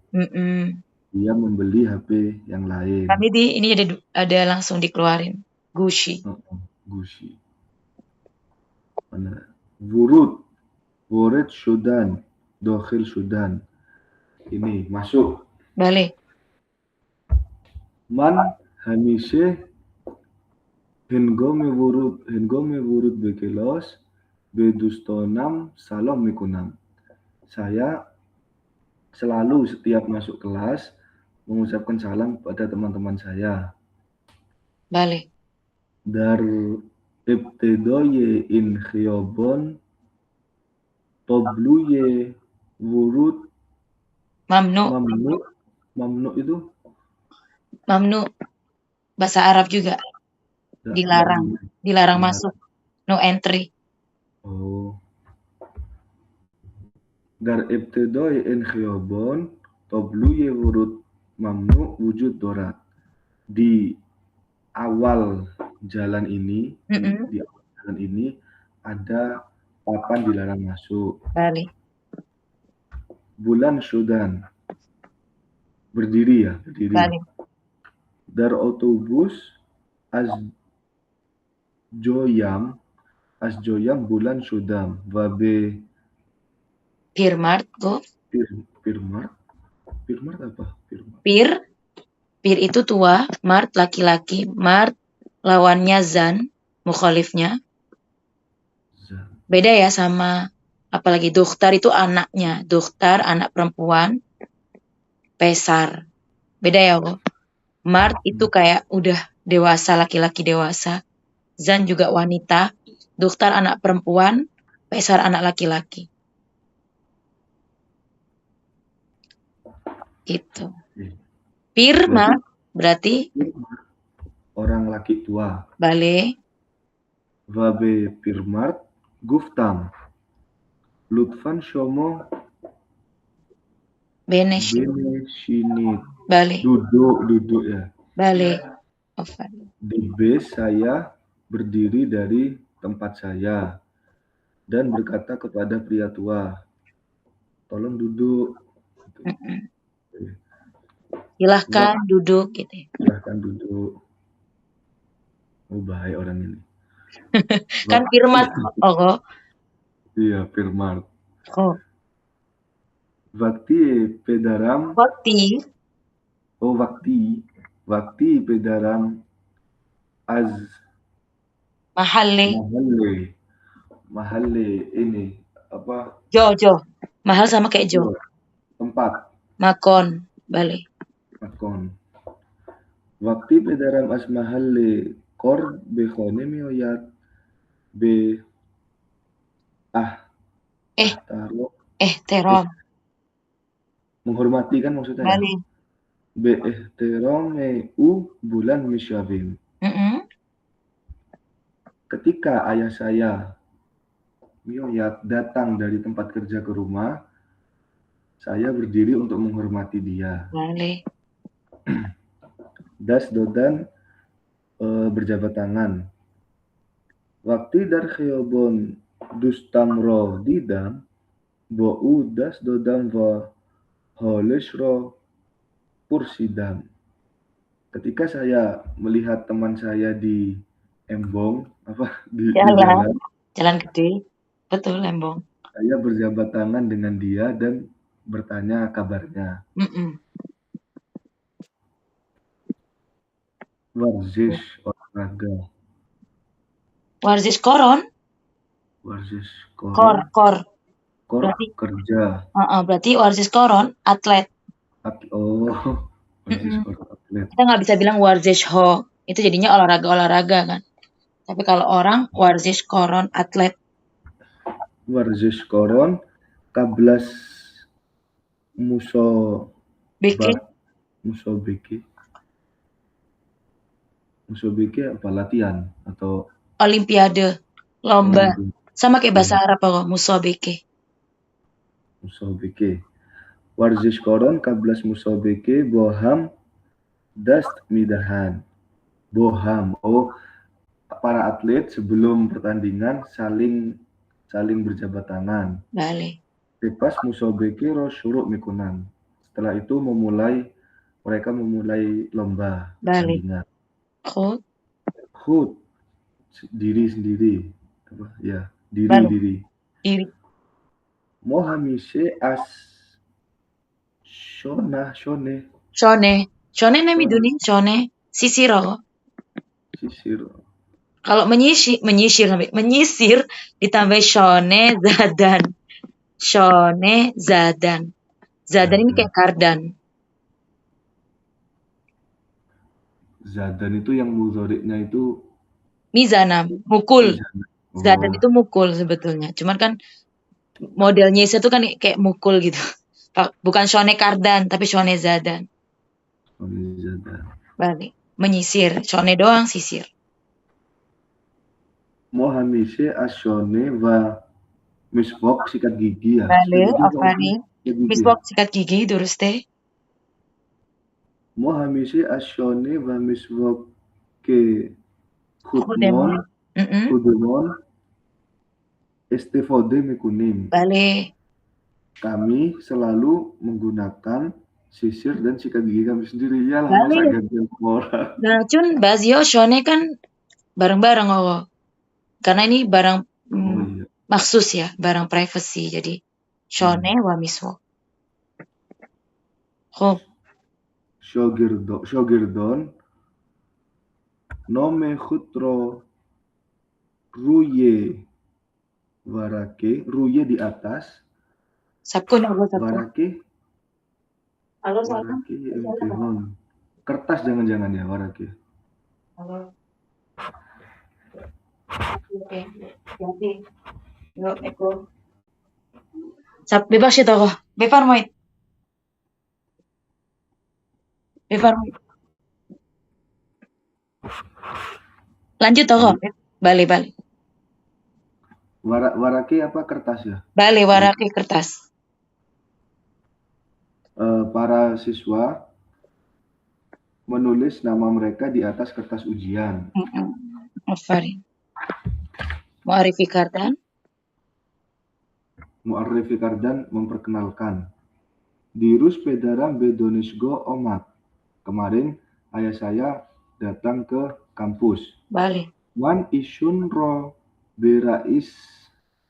Dia membeli HP yang lain. Kami ini ada langsung dikeluarin. Gucci. Gucci. Mana? Wurid Sudan. Dokhil Sudan. Ini masuk. Balik. Man hamishe hengome wurud bekelos bedustonam salam mikunam. Saya selalu setiap masuk kelas mengucapkan salam pada teman-teman saya. Balik. Dar ibtidoye in khiyobon tobluye wurud mamnu itu mamnu bahasa Arab juga. Dilarang masuk. No entry. Oh. Dar ibtidoye in khiyobon tobluye wurud mamnu wujud dorat. Di awal jalan ini, ada papan dilarang masuk. Balik. Bulan Sudan. Berdiri. Balik. Dar otobus Joyam bulan Sudan. Wabe Pirmart go. Pirmart apa? Pir itu tua, Mart laki-laki, Mart lawannya Zan, mukhalifnya. Beda ya sama apalagi Dukhtar itu anaknya, Dukhtar anak perempuan, Pesar. Beda ya kok. Mart itu kayak udah dewasa, laki-laki dewasa. Zan juga wanita, Dukhtar anak perempuan, Pesar anak laki-laki. Gitu. Pirma berarti orang laki tua. Balik. Wabe Pirmart Guftam. Lutfan Shomo Beneshinit. Balik. Duduk ya. Balik. Di base saya berdiri dari tempat saya dan berkata kepada pria tua, tolong duduk. Silahkan duduk gitu. Silahkan duduk. Oh, bahaya orang ini. Kan Firmat. Oh. Iya, Firmat. Oh. Vakti pedaram. Vakti. Oh, vakti. Vakti pedaram az. Mahalle ini apa? Jo. Mahal sama kayak Jo. Tempat. Makon. Balik. Makon. Vakti pedaram az mahalle kor bekhone mioyat be terom. Menghormati kan maksudnya Balik. ya? Be ehterome bulan misyavim. Ketika ayah saya Mioyat datang dari tempat kerja ke rumah, saya berdiri untuk menghormati dia. Balik. Das dodan berjabat tangan. Waktu dar khiyobon dustamro didam bo'u das dodan va holesro pursidam. Ketika saya melihat teman saya di embong di jalan gede, betul embong. Saya berjabat tangan dengan dia dan bertanya kabarnya. Warzish olahraga. Warzish koron. Warzish koron. Kor berarti kerja. Berarti warzish koron atlet. Warzish koron atlet. Kita nggak bisa bilang warzish ho, itu jadinya olahraga kan. Tapi kalau orang warzish koron atlet. Warzish koron kablas musobeke apa latihan atau olimpiade, lomba. Sama kayak bahasa Arab apa musobeke. Warzish koron kablas musobeke boham dast midahan. Boham. Para atlet sebelum pertandingan saling berjabat tangan. Balik. Lepas musobeke ro syuruk mikunan. Setelah itu mereka memulai lomba. Balik. Khud. Diri sendiri. Apa? Ya, diri. Mohamise as shone. Shone nami dunin shone sisiro. Kalau menyisir ditambah shone zadan. Shone zadan. Zadan ini kayak kardan. Zadan itu yang mudhari'nya itu mizana, mukul. Zadan itu mukul sebetulnya. Cuman kan modelnya itu kan kayak mukul gitu. Bukan shone kardan, tapi shone zadan. Balik. Menyisir. Shone doang sisir. Mohamise asyone va miswak sikat gigi ya. Balik, Afani. Miswak sikat gigi, terus teh. Mohamise asyone va miswak ke khudemon estefode mikunim. Balik. Kami selalu menggunakan sisir dan sikat gigi kami sendiri. Ya lah, masa gantian orang. Nah, cun bazio shone kan bareng-bareng karena ini barang maksus ya, barang privacy. Jadi shone wa miswak. Shogirdon nome khutro ruye warake, ruye di atas. Sakun. Warake kertas jangan-jangan ya warake. Oke. Jadi yuk Eko. Bebas ya toh. Befar moit. Lanjut toh. Balik. Warake apa kertas ya? Balik warake kertas. Para siswa menulis nama mereka di atas kertas ujian. Afari. Mu'arifi Kardan memperkenalkan. Dirus pedaram bedonisgo omat. Kemarin ayah saya datang ke kampus. Balik. Wan isyun ro berais.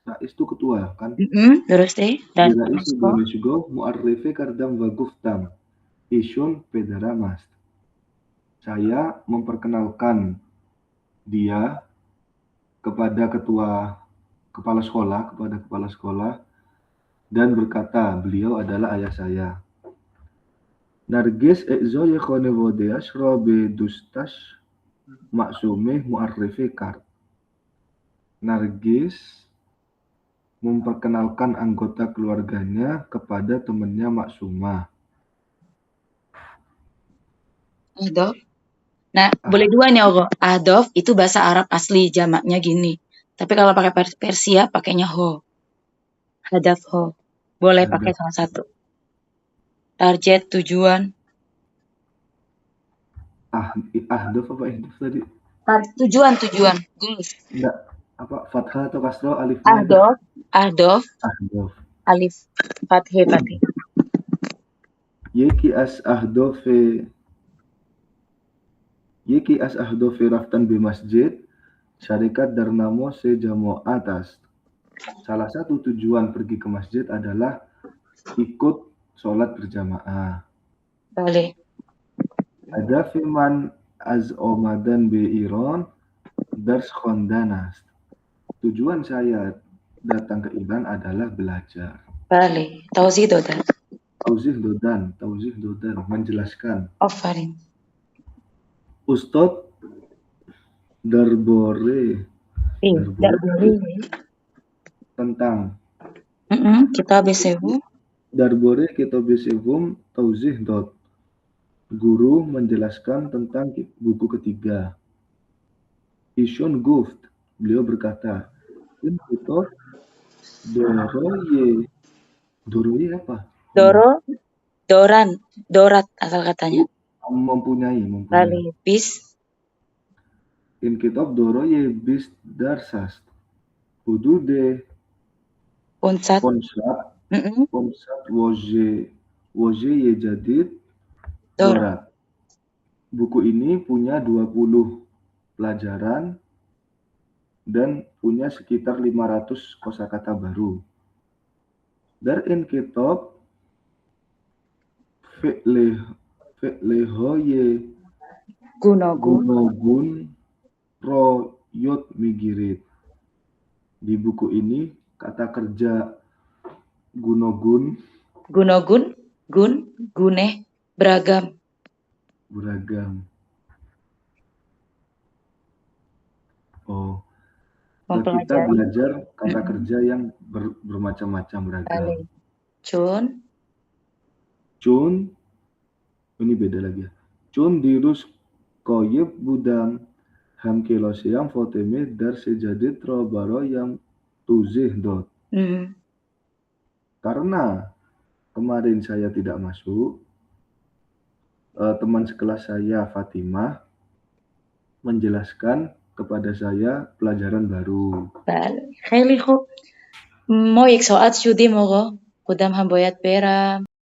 Rais itu ketua kan? Terus deh. Dan Berais Indonesia mu'arrife kardam waguftam. Isyun pedaramas. Saya memperkenalkan dia kepada kepala sekolah dan berkata beliau adalah ayah saya. Nargis e'zo yekhone vodeas robe dustash maksumeh mu'arrife kard. Nargis memperkenalkan anggota keluarganya kepada temannya Maksumah. Adof. Nah, boleh dua nih, Ogo. Adof itu bahasa Arab asli, jamaknya gini. Tapi kalau pakai Persia, pakainya ho. Hadaf ho. Boleh pakai salah satu. Target, tujuan. Ahdaf apa ihdaf tadi? Tujuan. Enggak. Apa fathah atau kasroh alifnya? Ahdaf. Ahdaf. Alif. Fathah. Yeki as ahdofe raftan bi masjid syarikat darnamo sejamo atas. Salah satu tujuan pergi ke masjid adalah ikut sholat berjamaah. Boleh. Ada firman az omadan bi Iran dars khondanas. Tujuan saya datang ke Iran adalah belajar. Boleh. Tauzih dodan. Tauzih dodan menjelaskan. Offering. Ustadz Darbore tentang Kitab Besevum. Darbore Kitab Besevum Tauzih dot. Guru menjelaskan tentang buku ketiga. Ishon Guft, beliau berkata, in kitab Doroye apa? Dorat asal katanya. Mempunyai. Lalu bis. In kitab Doroye bis darsast. Hudude Ponsat woje ye jadid Dorat. Buku ini punya 20 pelajaran dan punya sekitar 500 kosakata baru. Darin kitab Fe'lehoye Gunogun Royot Migirit. Di buku ini kata kerja Gunogun Guneh beragam. Oh, kita belajar kata kerja yang bermacam-macam beragam. Cun, ini beda lagi ya. Cun dirus koyeb budam ham kilosiam foteme dar sejadid robaro yang tuzih dot. Karena kemarin saya tidak masuk, teman sekelas saya Fatimah menjelaskan kepada saya pelajaran baru. خیلی خوب. ما یک ساعت شدیم آقا. خودم هم باید برم.